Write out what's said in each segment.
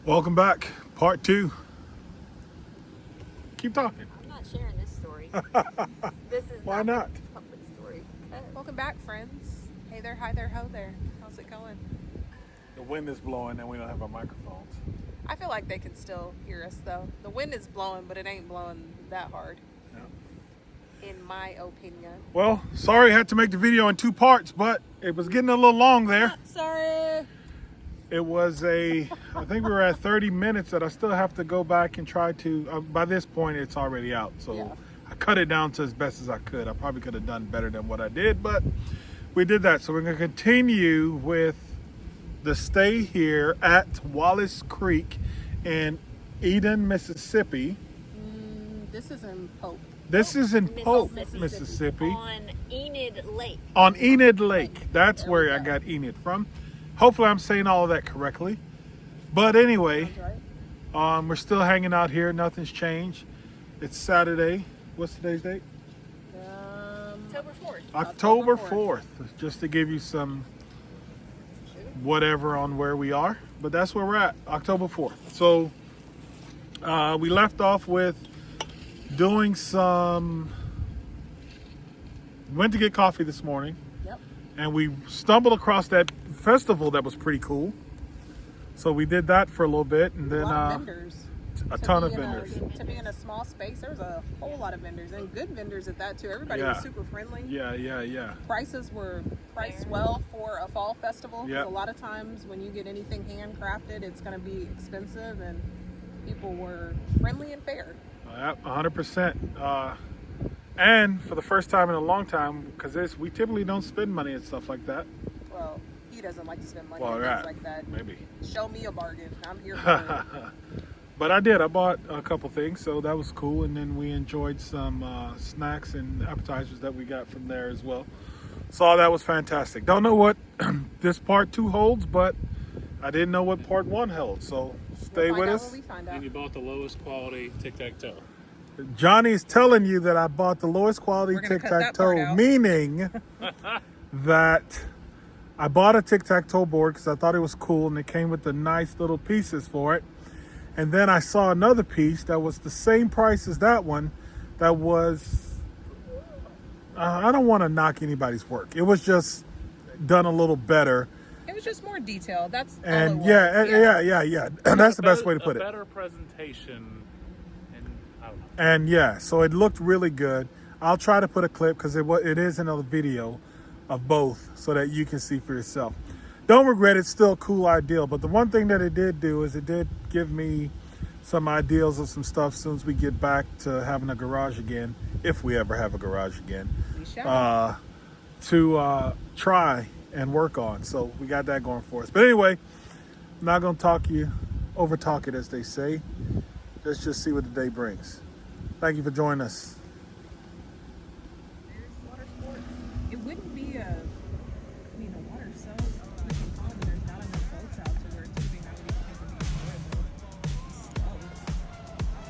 Welcome back, part 2. Keep talking. I'm not sharing this story. This is Why not? a public story. Welcome back, friends. Hey there, hi there, ho there. How's it going? The wind is blowing and we don't have our microphones. I feel like they can still hear us though. The wind is blowing, but it ain't blowing that hard, Yeah. in my opinion. Well, sorry I had to make the video in 2 parts, but it was getting a little long there. Sorry. It was I think we were at 30 minutes that I still have to go back and try to, by this point it's already out. So Yeah. I cut it down to as best as I could. I probably could have done better than what I did, but we did that. So we're gonna continue with the stay here at Wallace Creek in Eden, Mississippi. This is in Pope. This is in Pope, Mississippi. Mississippi. On Enid Lake. On Enid Lake. That's There we where I go. got Enid from. Hopefully I'm saying all of that correctly. But anyway, Sounds right. we're still hanging out here. Nothing's changed. It's Saturday. What's today's date? October 4th. October October 4th. Just to give you some whatever on where we are. But that's where we're at, October 4th. So we left off with doing went to get coffee this morning. Yep. And we stumbled across that festival that was pretty cool. So we did that for a little bit, and then A lot of vendors. a To ton be of in vendors. To be in a small space, there was a whole lot of vendors and good vendors at that too. Everybody Yeah. was super friendly. Yeah. Prices were priced well for a fall festival. 'Cause Yep. A lot of times when you get anything handcrafted, it's going to be expensive, and people were friendly and fair. 100%. And for the first time in a long time, because we typically don't spend money and stuff like that. Well, he doesn't like to spend money Well, on right. things like that. Maybe. Show me a bargain. I'm here for it. But I did. I bought a couple things, so that was cool. And then we enjoyed some snacks and appetizers that we got from there as well. So that was fantastic. Don't know what this part 2 holds, but I didn't know what part 1 held. So stay We'll with find out us. when we find out. And you bought the lowest quality tic-tac-toe. Johnny's telling you that I bought the lowest quality We're gonna cut that part tic-tac-toe, out. meaning that I bought a tic-tac-toe board because I thought it was cool and it came with the nice little pieces for it. And then I saw another piece that was the same price as that one that was, I don't want to knock anybody's work. It was just done a little better. It was just more detailed. That's all it And was. yeah. That's the best way to put A it. better presentation, and I don't know. And yeah, so it looked really good. I'll try to put a clip because it is in a video of both so that you can see for yourself. Don't regret it, still a cool idea. But the one thing that it did do is it did give me some ideas of some stuff as soon as we get back to having a garage again, if we ever have a garage again, We shall. to try and work on. So we got that going for us. But anyway, I'm not going to over talk it, as they say. Let's just see what the day brings. Thank you for joining us. There's water sports. It wouldn't be the water's so freaking calm, and there's not enough boats out to where it's moving. I would even think it'd be slow.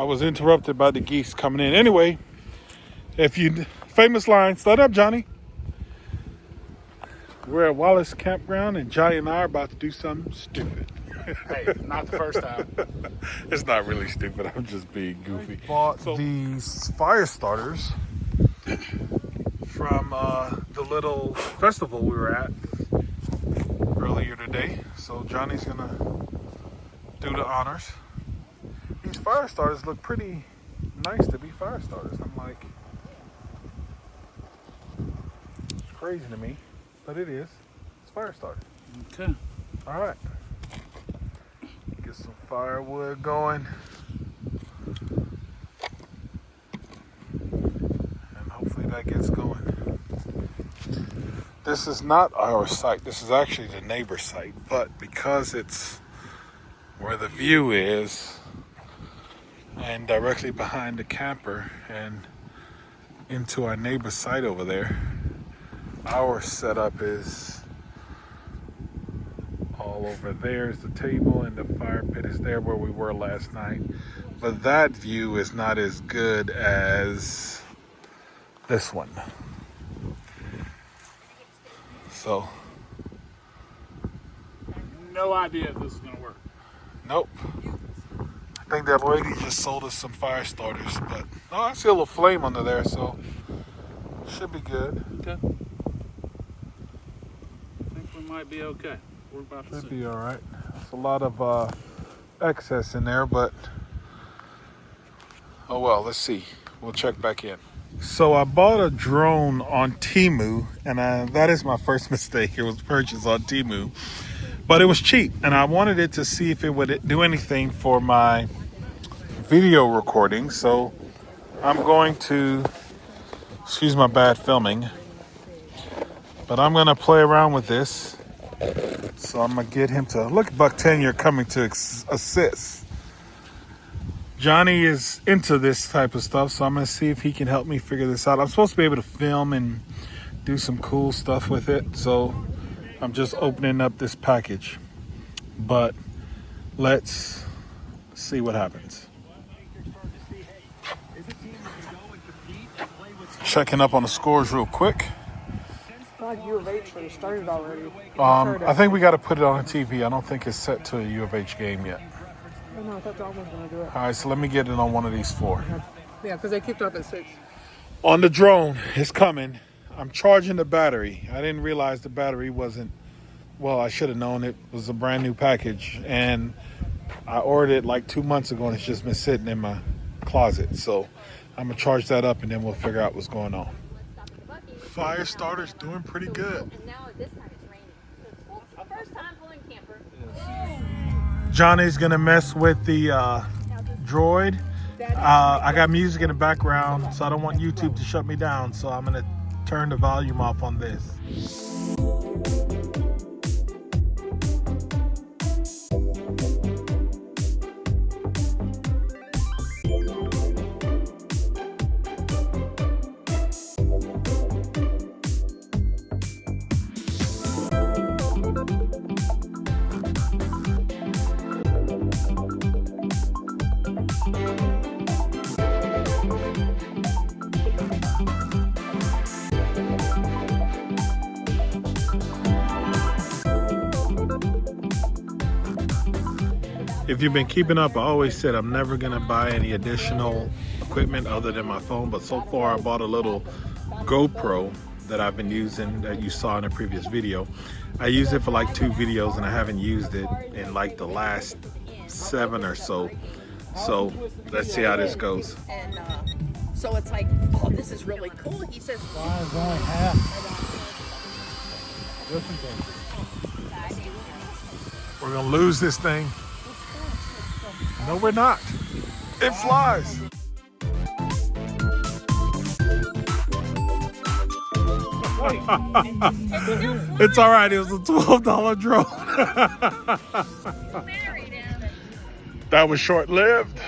I was interrupted by the geese coming in. Anyway, famous line, start up, Johnny. We're at Wallace Campground, and Johnny and I are about to do something stupid. Hey, not the first time. It's not really stupid. I'm just being goofy. Bought these fire starters from the little festival we were at earlier today. So Johnny's gonna do the honors. These fire starters look pretty nice to be fire starters. I'm like, it's crazy to me, but it is. It's fire starter. Okay. All right. Get some firewood going. And hopefully that gets going. This is not our site. This is actually the neighbor's site. But because it's where the view is and directly behind the camper and into our neighbor's site over there, our setup is all over there is the table, and the fire pit is there where we were last night. But that view is not as good as this one. So, No idea if this is gonna work. nope. I think that lady just sold us some fire starters, but oh, I see a little flame under there, so should be good. Okay. I think we might be okay. We're about to Should see. be all right. There's a lot of excess in there, but oh well, let's see. We'll check back in. So I bought a drone on Temu, and that is my first mistake. It was purchased on Temu, but it was cheap, and I wanted it to see if it would do anything for my video recording. So I'm going to, excuse my bad filming, but I'm going to play around with this. So I'm going to get him to, look, Buck 10, you're coming to assist. Johnny is into this type of stuff, so I'm going to see if he can help me figure this out. I'm supposed to be able to film and do some cool stuff with it, so I'm just opening up this package. But let's see what happens. Checking up on the scores real quick. God, U of H should have started already. I think we got to put it on the TV. I don't think it's set to a U of H game yet. Oh, no, I thought John was going to do it. All right, so let me get it on one of these four. Yeah, because they kicked off at 6. On the drone, it's coming. I'm charging the battery. I didn't realize the battery wasn't, well, I should have known it was a brand new package. And I ordered it like 2 months ago, and it's just been sitting in my closet. So I'm going to charge that up, and then we'll figure out what's going on. Fire starter's doing pretty good. And now this time it's raining. So it's full, first time pulling camper. Johnny's going to mess with the droid. I got music in the background, so I don't want YouTube to shut me down. So I'm going to turn the volume off on this. If you've been keeping up, I always said I'm never going to buy any additional equipment other than my phone. But so far, I bought a little GoPro that I've been using that you saw in a previous video. I used it for like 2 videos, and I haven't used it in like the last 7 or so. So let's see how this goes. And so it's like, oh, this is really cool. He says, We're going to lose this thing. No, we're not. It flies. It's all right. It was a $12 drone. That was short-lived.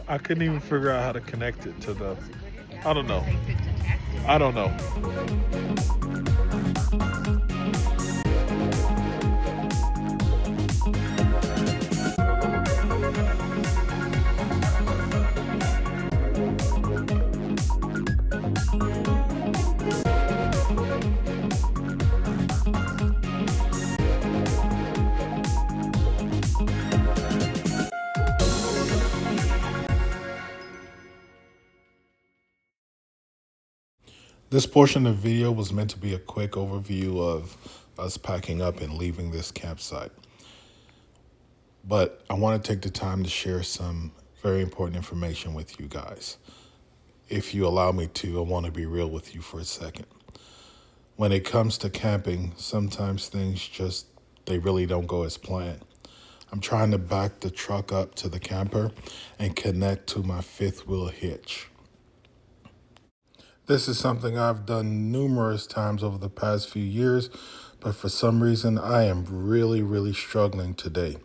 I couldn't even figure out how to connect it to the, I don't know. This portion of the video was meant to be a quick overview of us packing up and leaving this campsite. But I want to take the time to share some very important information with you guys. If you allow me to, I want to be real with you for a second. When it comes to camping, sometimes things they really don't go as planned. I'm trying to back the truck up to the camper and connect to my fifth wheel hitch. This is something I've done numerous times over the past few years, but for some reason I am really struggling today.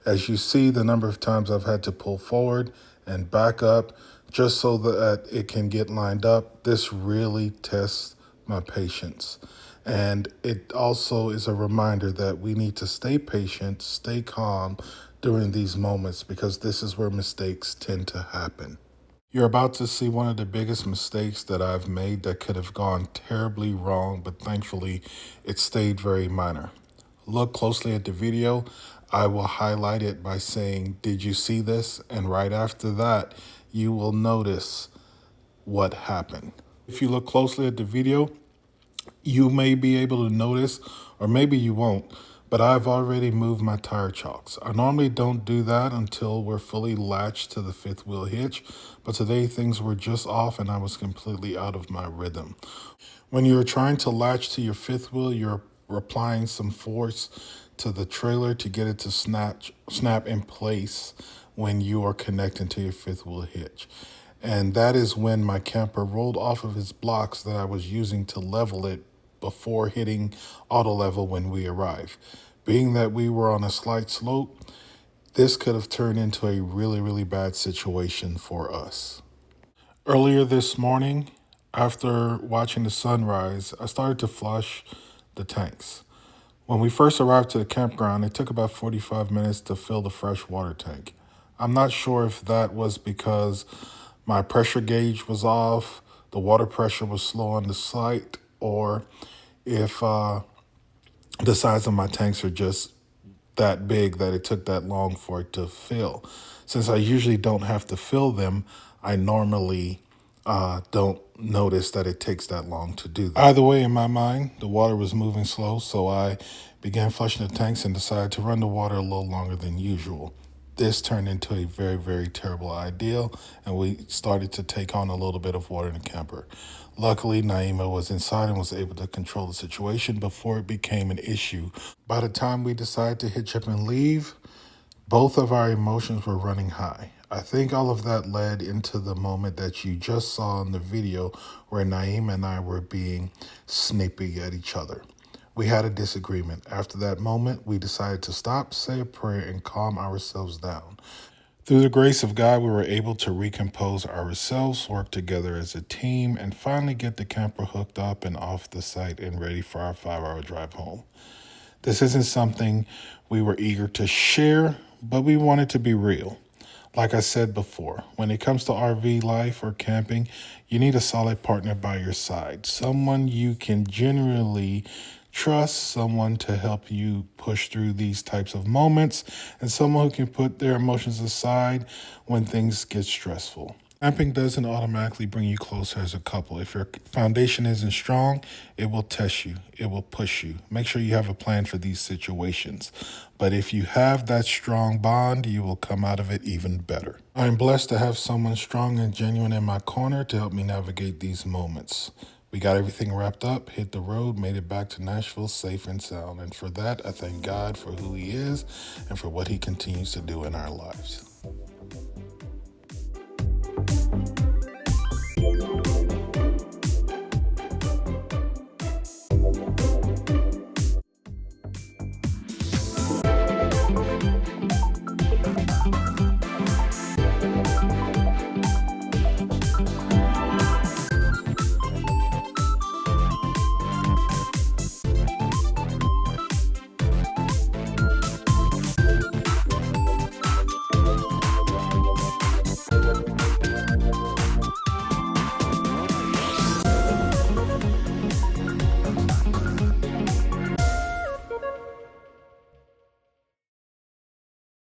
As you see, the number of times I've had to pull forward and back up just so that it can get lined up, this really tests my patience. And it also is a reminder that we need to stay patient, stay calm during these moments, because this is where mistakes tend to happen. You're about to see one of the biggest mistakes that I've made that could have gone terribly wrong, but thankfully it stayed very minor. Look closely at the video. I will highlight it by saying, "Did you see this?" And right after that, you will notice what happened. If you look closely at the video, you may be able to notice, or maybe you won't, but I've already moved my tire chocks. I normally don't do that until we're fully latched to the fifth wheel hitch, but today things were just off and I was completely out of my rhythm. When you're trying to latch to your fifth wheel, you're applying some force to the trailer to get it to snap in place when you are connecting to your fifth wheel hitch. And that is when my camper rolled off of its blocks that I was using to level it before hitting auto level when we arrived. Being that we were on a slight slope, this could have turned into a really bad situation for us. Earlier this morning, after watching the sunrise, I started to flush the tanks. When we first arrived to the campground, it took about 45 minutes to fill the fresh water tank. I'm not sure if that was because my pressure gauge was off, the water pressure was slow on the site, or if the size of my tanks are just that big that it took that long for it to fill. Since I usually don't have to fill them, I normally don't notice that it takes that long to do that. Either way, in my mind, the water was moving slow, so I began flushing the tanks and decided to run the water a little longer than usual. This turned into a very terrible idea, and we started to take on a little bit of water in the camper. Luckily, Naima was inside and was able to control the situation before it became an issue. By the time we decided to hitch up and leave, both of our emotions were running high. I think all of that led into the moment that you just saw in the video where Naima and I were being snippy at each other. We had a disagreement. After that moment, we decided to stop, say a prayer, and calm ourselves down. Through the grace of God, we were able to recompose ourselves, work together as a team, and finally get the camper hooked up and off the site and ready for our 5-hour drive home. This isn't something we were eager to share, but we wanted to be real. Like I said before, when it comes to RV life or camping, you need a solid partner by your side, someone you can genuinely trust, someone to help you push through these types of moments, and someone who can put their emotions aside when things get stressful. Camping doesn't automatically bring you closer as a couple. If your foundation isn't strong, it will test you. It will push you. Make sure you have a plan for these situations. But if you have that strong bond, you will come out of it even better. I'm blessed to have someone strong and genuine in my corner to help me navigate these moments. We got everything wrapped up, hit the road, made it back to Nashville safe and sound. And for that, I thank God for who he is and for what he continues to do in our lives.